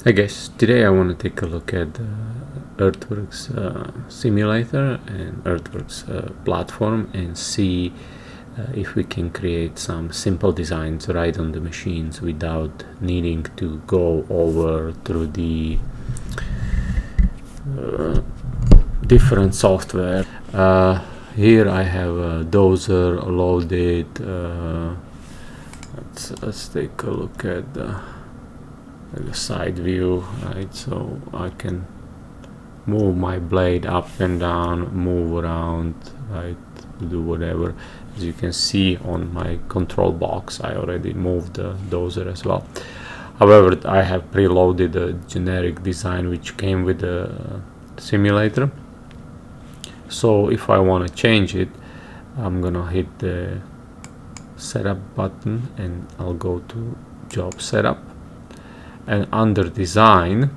Hi guys, today I want to take a look at the Earthworks simulator and Earthworks platform and see if we can create some simple designs right on the machines without needing to go over through the different software. Here I have a dozer loaded. Let's take a look at the side view, right? So I can move my blade up and down, move around, right? Do whatever. As you can see on my control box, I already moved the dozer as well. However, I have preloaded a generic design which came with the simulator. So if I want to change it, I'm gonna hit the setup button and I'll go to job setup. And under design,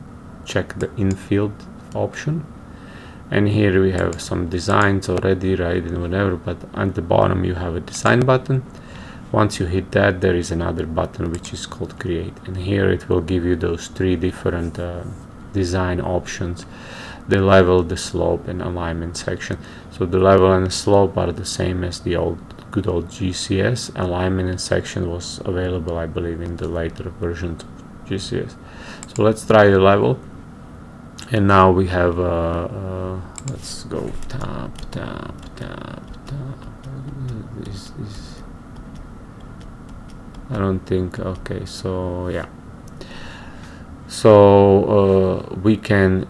check the infield option, and here we have some designs already, right, and whatever, but at the bottom you have a design button. Once you hit that, there is another button which is called create, and here it will give you those three different design options: the level, the slope, and alignment section. So the level and the slope are the same as the good old GCS. Alignment and section was available, I believe, in the later versions GCS. So let's try the level, and now we have let's go tap. This I don't think. Okay, so yeah, so we can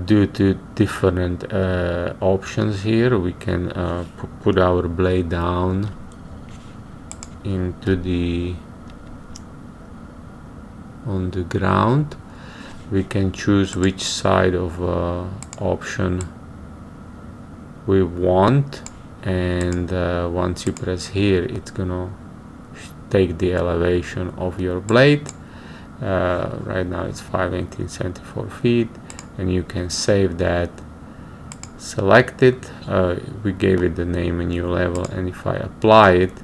do two different options here. We can put our blade down into the on the ground. We can choose which side of option we want, and once you press here, it's gonna take the elevation of your blade. Right now it's 518.74 feet, and you can save that, select it. We gave it the name a new level, and if I apply it,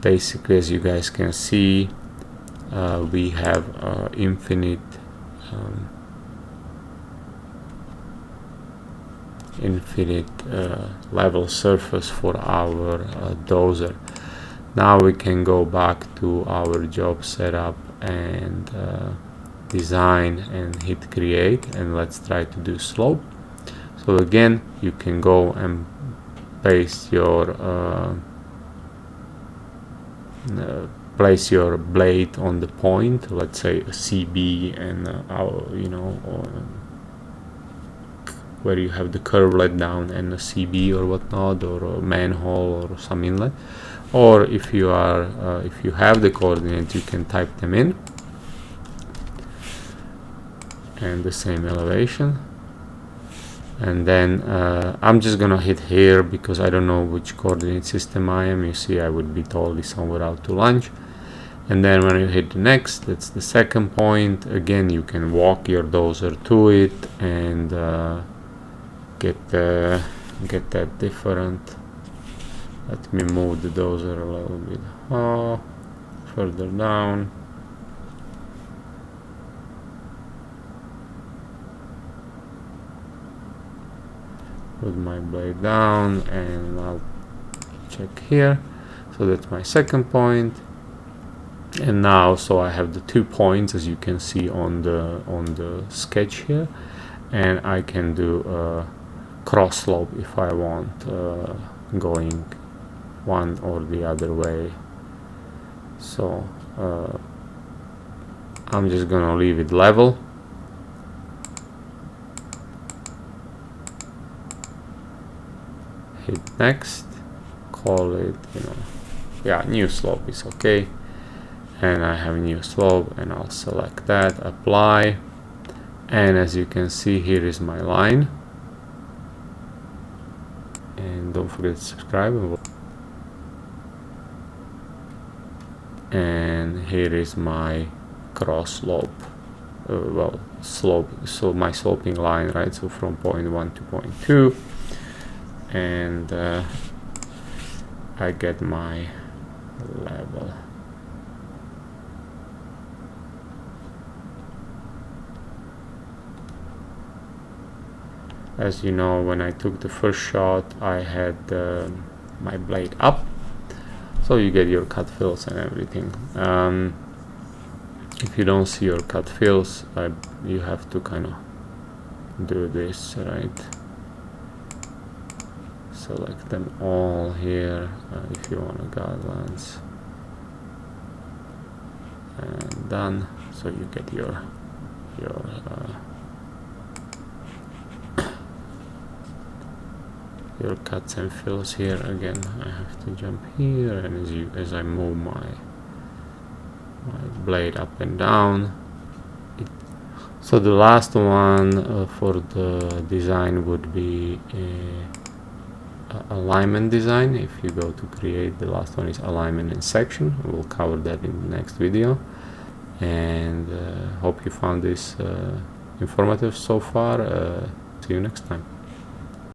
basically, as you guys can see, we have infinite level surface for our dozer. Now we can go back to our job setup and design and hit create, and let's try to do slope. So again, you can go and paste your place your blade on the point, let's say a CB, and where you have the curve let down and a CB or whatnot, or a manhole or some inlet. Or if you are if you have the coordinates, you can type them in, and the same elevation. And then I'm just gonna hit here because I don't know which coordinate system I am. You see, I would be totally somewhere out to lunch. And then when you hit the next, that's the second point. Again, you can walk your dozer to it and get that different. Let me move the dozer a little bit further down. Put my blade down, and I'll check here. So that's my second point. And now, so I have the 2 points, as you can see on the sketch here, and I can do a cross slope if I want, going one or the other way. So I'm just gonna leave it level. Hit next, call it, yeah, new slope is okay. And I have a new slope, and I'll select that, apply, and as you can see, here is my line. And don't forget to subscribe. And here is my cross slope, slope, so my sloping line, right? So from point 1 to point 2, and I get my level. as you know, when I took the first shot, I had my blade up, so you get your cut fills and everything. If you don't see your cut fills, you have to kind of do this, right? Select them all here if you want a guidelines, and done. So you get your cuts and fills here. Again, I have to jump here, and as I move my blade up and down. So the last one for the design would be alignment design. If you go to create, the last one is alignment and section. We'll cover that in the next video, and hope you found this informative so far. See you next time.